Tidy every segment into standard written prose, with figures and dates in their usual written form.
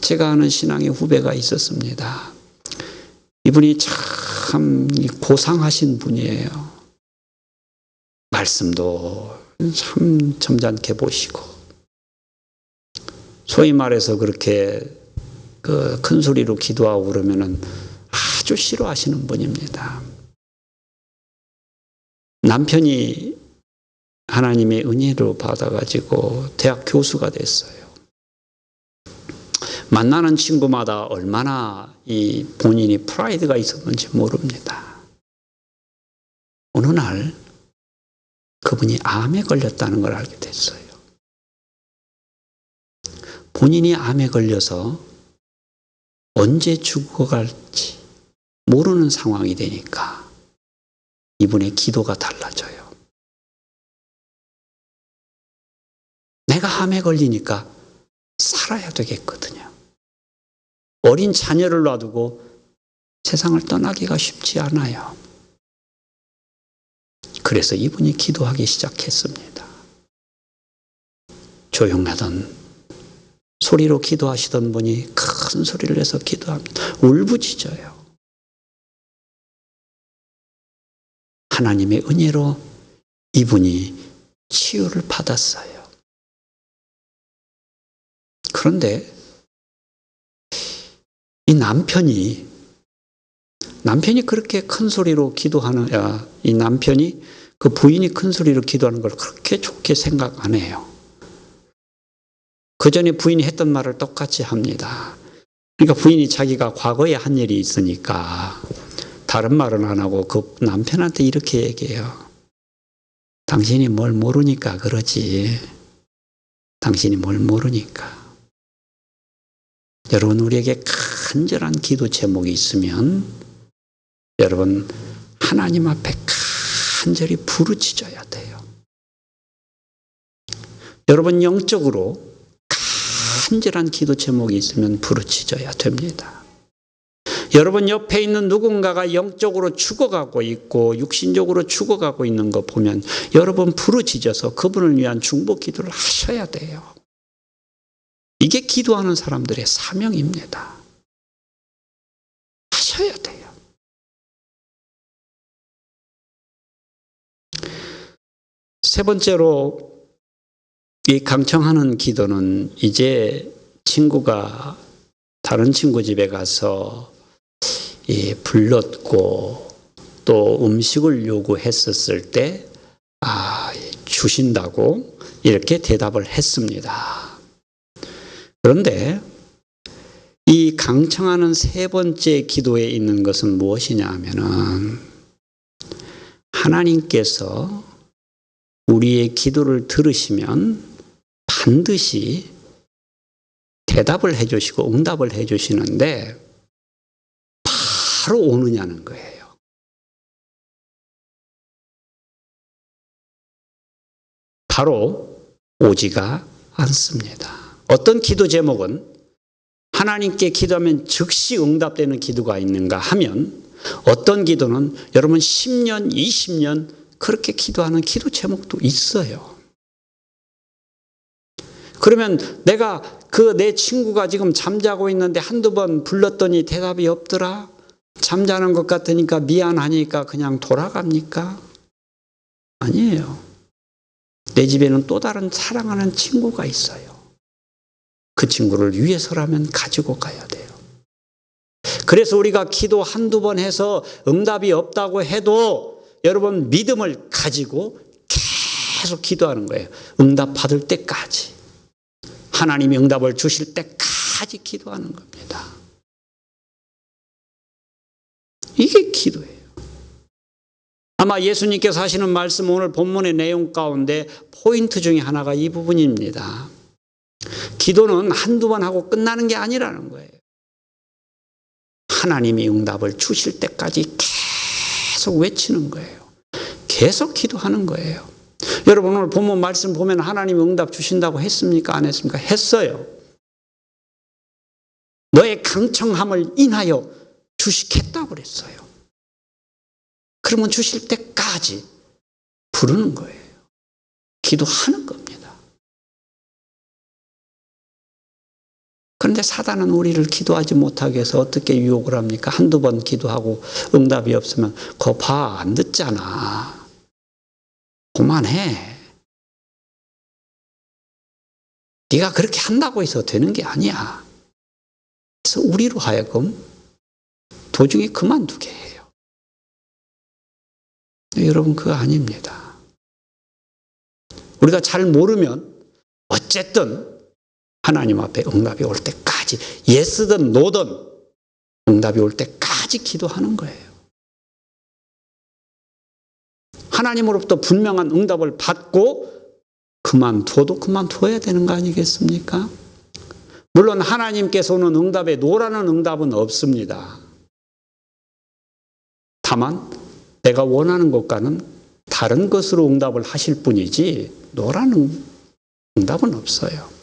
제가 아는 신앙의 후배가 있었습니다. 이분이 참 고상하신 분이에요. 말씀도 참 점잖게 보시고, 소위 말해서 그렇게 큰 소리로 기도하고 그러면은 아주 싫어하시는 분입니다. 남편이 하나님의 은혜로 받아가지고 대학 교수가 됐어요. 만나는 친구마다 얼마나 이 본인이 프라이드가 있었는지 모릅니다. 어느 날 그분이 암에 걸렸다는 걸 알게 됐어요. 본인이 암에 걸려서 언제 죽어갈지 모르는 상황이 되니까 이분의 기도가 달라져요. 내가 암에 걸리니까 살아야 되겠거든요. 어린 자녀를 놔두고 세상을 떠나기가 쉽지 않아요. 그래서 이분이 기도하기 시작했습니다. 조용하던 소리로 기도하시던 분이 큰 소리를 내서 기도합니다. 울부짖어요. 하나님의 은혜로 이분이 치유를 받았어요. 그런데 이 남편이 그렇게 큰 소리로 기도하는, 이 남편이 그 부인이 큰 소리로 기도하는 걸 그렇게 좋게 생각 안 해요. 그 전에 부인이 했던 말을 똑같이 합니다. 그러니까 부인이 자기가 과거에 한 일이 있으니까 다른 말은 안 하고 그 남편한테 이렇게 얘기해요. 당신이 뭘 모르니까 그러지. 당신이 뭘 모르니까. 여러분, 우리에게 간절한 기도 제목이 있으면 여러분 하나님 앞에 간절히 부르짖어야 돼요. 여러분 영적으로 간절한 기도 제목이 있으면 부르짖어야 됩니다. 여러분 옆에 있는 누군가가 영적으로 죽어가고 있고 육신적으로 죽어가고 있는 거 보면 여러분 부르짖어서 그분을 위한 중보 기도를 하셔야 돼요. 이게 기도하는 사람들의 사명입니다. 하셔야 돼요. 세 번째로 이 강청하는 기도는 이제 친구가 다른 친구 집에 가서 불렀고 또 음식을 요구했었을 때 주신다고 이렇게 대답을 했습니다. 그런데 이 강청하는 세 번째 기도에 있는 것은 무엇이냐 하면은 하나님께서 우리의 기도를 들으시면 반드시 대답을 해주시고 응답을 해주시는데 바로 오느냐는 거예요. 바로 오지가 않습니다. 어떤 기도 제목은 하나님께 기도하면 즉시 응답되는 기도가 있는가 하면 어떤 기도는 여러분 10년, 20년 그렇게 기도하는 기도 제목도 있어요. 그러면 내가 내 친구가 지금 잠자고 있는데 한두 번 불렀더니 대답이 없더라? 잠자는 것 같으니까 미안하니까 그냥 돌아갑니까? 아니에요. 내 집에는 또 다른 사랑하는 친구가 있어요. 그 친구를 위해서라면 가지고 가야 돼요. 그래서 우리가 기도 한두 번 해서 응답이 없다고 해도 여러분 믿음을 가지고 계속 기도하는 거예요. 응답 받을 때까지. 하나님이 응답을 주실 때까지 기도하는 겁니다. 이게 기도예요. 아마 예수님께서 하시는 말씀 오늘 본문의 내용 가운데 포인트 중에 하나가 이 부분입니다. 기도는 한두 번 하고 끝나는 게 아니라는 거예요. 하나님이 응답을 주실 때까지 계속 외치는 거예요. 계속 기도하는 거예요. 여러분 오늘 본문 말씀 보면 하나님이 응답 주신다고 했습니까? 안 했습니까? 했어요. 너의 강청함을 인하여 주시겠다고 그랬어요. 그러면 주실 때까지 부르는 거예요. 기도하는 겁니다. 그런데 사단은 우리를 기도하지 못하게 해서 어떻게 유혹을 합니까? 한두 번 기도하고 응답이 없으면 거 봐, 안 듣잖아. 그만해. 네가 그렇게 한다고 해서 되는 게 아니야. 그래서 우리로 하여금 도중에 그만두게 해요. 여러분, 그거 아닙니다. 우리가 잘 모르면 어쨌든 하나님 앞에 응답이 올 때까지, 예스든 노든 응답이 올 때까지 기도하는 거예요. 하나님으로부터 분명한 응답을 받고 그만둬도 그만둬야 되는 거 아니겠습니까? 물론 하나님께서는 응답에 노라는 응답은 없습니다. 다만 내가 원하는 것과는 다른 것으로 응답을 하실 뿐이지 노라는 응답은 없어요.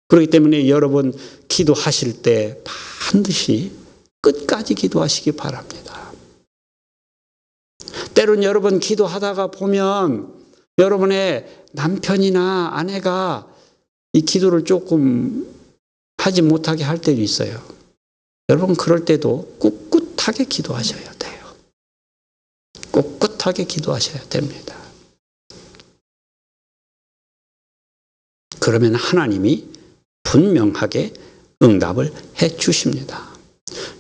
그렇기 때문에 여러분 기도하실 때 반드시 끝까지 기도하시기 바랍니다. 때론 여러분 기도하다가 보면 여러분의 남편이나 아내가 이 기도를 조금 하지 못하게 할 때도 있어요. 여러분 그럴 때도 꿋꿋하게 기도하셔야 돼요. 꿋꿋하게 기도하셔야 됩니다. 그러면 하나님이 분명하게 응답을 해 주십니다.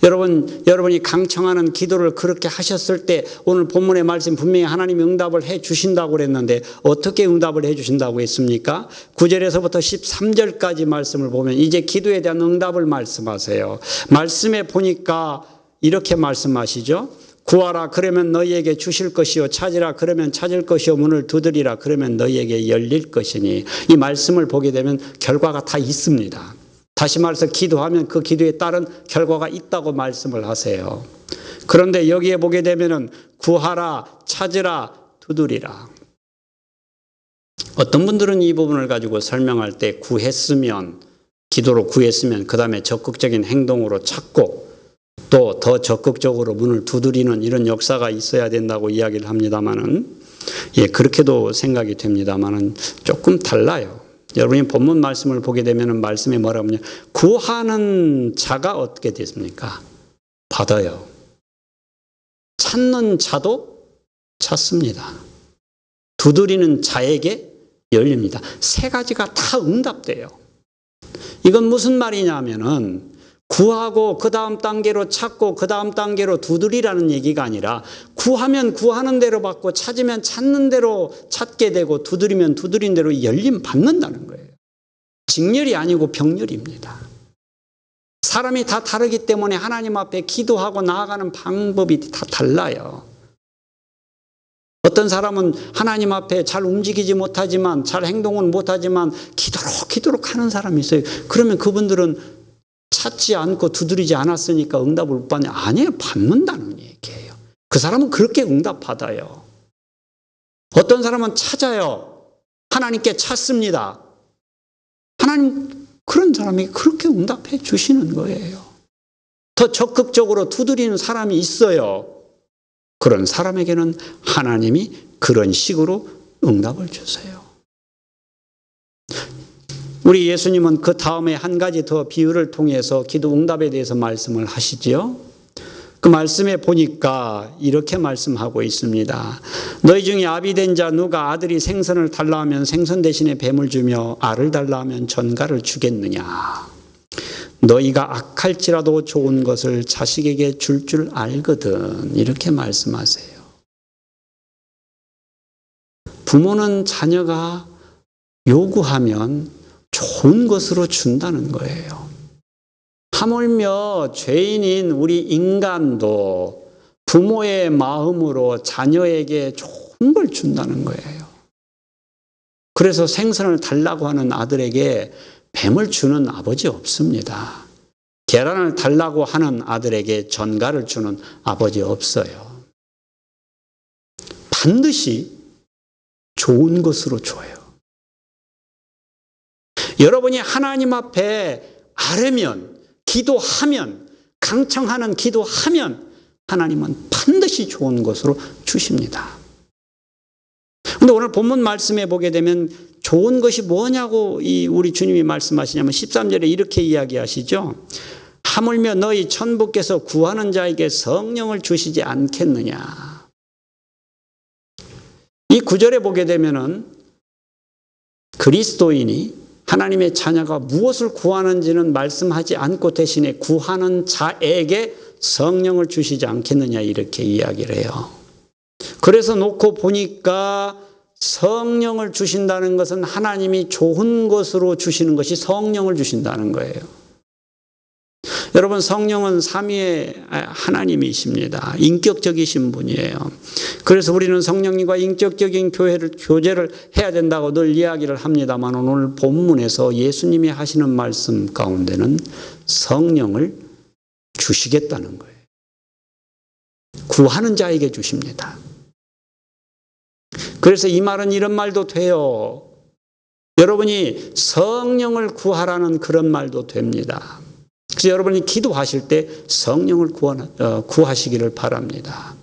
여러분이 강청하는 기도를 그렇게 하셨을 때 오늘 본문의 말씀 분명히 하나님이 응답을 해 주신다고 그랬는데 어떻게 응답을 해 주신다고 했습니까? 9절에서부터 13절까지 말씀을 보면 이제 기도에 대한 응답을 말씀하세요. 말씀에 보니까 이렇게 말씀하시죠. 구하라 그러면 너희에게 주실 것이요 찾으라 그러면 찾을 것이요 문을 두드리라 그러면 너희에게 열릴 것이니, 이 말씀을 보게 되면 결과가 다 있습니다. 다시 말해서 기도하면 그 기도에 따른 결과가 있다고 말씀을 하세요. 그런데 여기에 보게 되면은 구하라, 찾으라, 두드리라. 어떤 분들은 이 부분을 가지고 설명할 때 구했으면, 기도로 구했으면 그 다음에 적극적인 행동으로 찾고 또 더 적극적으로 문을 두드리는 이런 역사가 있어야 된다고 이야기를 합니다만은, 그렇게도 생각이 됩니다만은 조금 달라요. 여러분이 본문 말씀을 보게 되면 말씀에 뭐라고 하냐, 구하는 자가 어떻게 됐습니까? 받아요. 찾는 자도 찾습니다. 두드리는 자에게 열립니다. 세 가지가 다 응답돼요. 이건 무슨 말이냐면은 구하고 그 다음 단계로 찾고 그 다음 단계로 두드리라는 얘기가 아니라, 구하면 구하는 대로 받고 찾으면 찾는 대로 찾게 되고 두드리면 두드린 대로 열림 받는다는 거예요. 직렬이 아니고 병렬입니다. 사람이 다 다르기 때문에 하나님 앞에 기도하고 나아가는 방법이 다 달라요. 어떤 사람은 하나님 앞에 잘 움직이지 못하지만, 잘 행동은 못하지만 기도로 가는 사람이 있어요. 그러면 그분들은 찾지 않고 두드리지 않았으니까 응답을 못 받냐? 아니에요. 받는다는 얘기예요. 그 사람은 그렇게 응답 받아요. 어떤 사람은 찾아요. 하나님께 찾습니다. 하나님 그런 사람이 그렇게 응답해 주시는 거예요. 더 적극적으로 두드리는 사람이 있어요. 그런 사람에게는 하나님이 그런 식으로 응답을 주세요. 우리 예수님은 그 다음에 한 가지 더 비유를 통해서 기도 응답에 대해서 말씀을 하시지요. 그 말씀에 보니까 이렇게 말씀하고 있습니다. 너희 중에 아비된 자 누가 아들이 생선을 달라 하면 생선 대신에 뱀을 주며 알을 달라 하면 전갈을 주겠느냐. 너희가 악할지라도 좋은 것을 자식에게 줄 줄 알거든. 이렇게 말씀하세요. 부모는 자녀가 요구하면 좋은 것으로 준다는 거예요. 하물며 죄인인 우리 인간도 부모의 마음으로 자녀에게 좋은 걸 준다는 거예요. 그래서 생선을 달라고 하는 아들에게 뱀을 주는 아버지 없습니다. 계란을 달라고 하는 아들에게 전갈을 주는 아버지 없어요. 반드시 좋은 것으로 줘요. 여러분이 하나님 앞에 아뢰면, 기도하면, 강청하는 기도하면 하나님은 반드시 좋은 것으로 주십니다. 그런데 오늘 본문 말씀에 보게 되면 좋은 것이 뭐냐고 우리 주님이 말씀하시냐면 13절에 이렇게 이야기하시죠. 하물며 너희 천부께서 구하는 자에게 성령을 주시지 않겠느냐. 이 구절에 보게 되면은 그리스도인이 하나님의 자녀가 무엇을 구하는지는 말씀하지 않고 대신에 구하는 자에게 성령을 주시지 않겠느냐 이렇게 이야기를 해요. 그래서 놓고 보니까 성령을 주신다는 것은 하나님이 좋은 것으로 주시는 것이 성령을 주신다는 거예요. 여러분, 성령은 삼위의 하나님이십니다. 인격적이신 분이에요. 그래서 우리는 성령님과 인격적인 교제를 해야 된다고 늘 이야기를 합니다만 오늘 본문에서 예수님이 하시는 말씀 가운데는 성령을 주시겠다는 거예요. 구하는 자에게 주십니다. 그래서 이 말은 이런 말도 돼요. 여러분이 성령을 구하라는 그런 말도 됩니다. 그래서 여러분이 기도하실 때 성령을 구하시기를 바랍니다.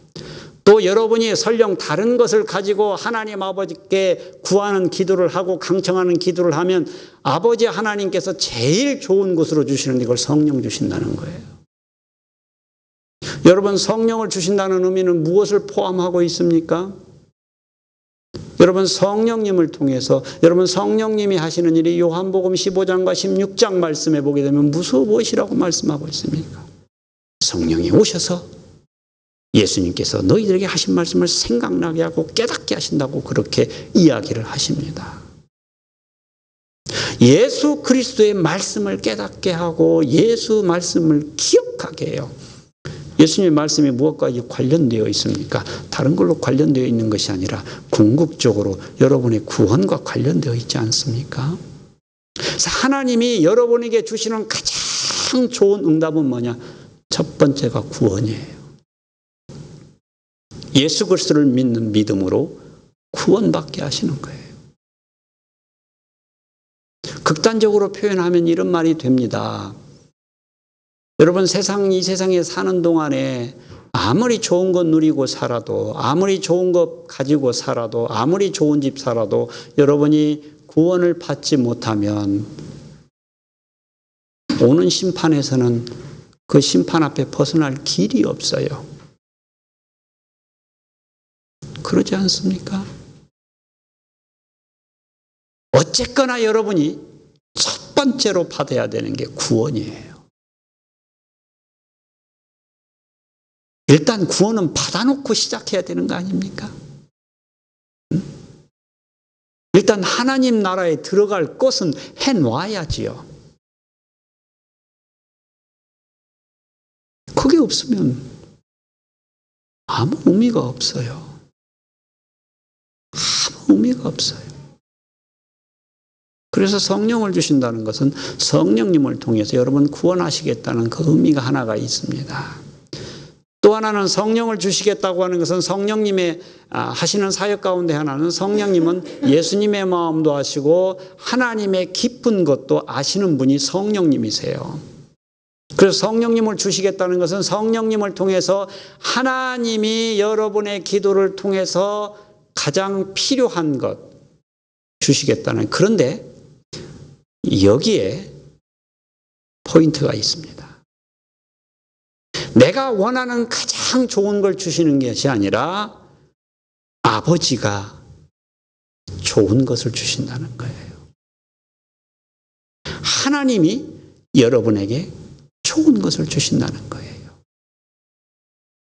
또 여러분이 설령 다른 것을 가지고 하나님 아버지께 구하는 기도를 하고 강청하는 기도를 하면 아버지 하나님께서 제일 좋은 것으로 주시는데 이걸 성령 주신다는 거예요. 여러분, 성령을 주신다는 의미는 무엇을 포함하고 있습니까? 여러분, 성령님을 통해서 여러분 성령님이 하시는 일이 요한복음 15장과 16장 말씀에 보게 되면 무엇이라고 말씀하고 있습니까? 성령이 오셔서 예수님께서 너희들에게 하신 말씀을 생각나게 하고 깨닫게 하신다고 그렇게 이야기를 하십니다. 예수 그리스도의 말씀을 깨닫게 하고 예수 말씀을 기억하게 해요. 예수님의 말씀이 무엇과 관련되어 있습니까? 다른 걸로 관련되어 있는 것이 아니라 궁극적으로 여러분의 구원과 관련되어 있지 않습니까? 그래서 하나님이 여러분에게 주시는 가장 좋은 응답은 뭐냐? 첫 번째가 구원이에요. 예수 그리스도를 믿는 믿음으로 구원받게 하시는 거예요. 극단적으로 표현하면 이런 말이 됩니다. 여러분, 이 세상에 사는 동안에 아무리 좋은 것 누리고 살아도, 아무리 좋은 것 가지고 살아도, 아무리 좋은 집 살아도 여러분이 구원을 받지 못하면 오는 심판에서는 그 심판 앞에 벗어날 길이 없어요. 그러지 않습니까? 어쨌거나 여러분이 첫 번째로 받아야 되는 게 구원이에요. 일단 구원은 받아놓고 시작해야 되는 거 아닙니까? 일단 하나님 나라에 들어갈 것은 해놔야지요. 그게 없으면 아무 의미가 없어요. 아무 의미가 없어요. 그래서 성령을 주신다는 것은 성령님을 통해서 여러분 구원하시겠다는 그 의미가 하나가 있습니다. 또 하나는 성령을 주시겠다고 하는 것은 성령님의 하시는 사역 가운데 하나는 성령님은 예수님의 마음도 아시고 하나님의 깊은 것도 아시는 분이 성령님이세요. 그래서 성령님을 주시겠다는 것은 성령님을 통해서 하나님이 여러분의 기도를 통해서 가장 필요한 것 주시겠다는, 그런데 여기에 포인트가 있습니다. 내가 원하는 가장 좋은 걸 주시는 것이 아니라 아버지가 좋은 것을 주신다는 거예요. 하나님이 여러분에게 좋은 것을 주신다는 거예요.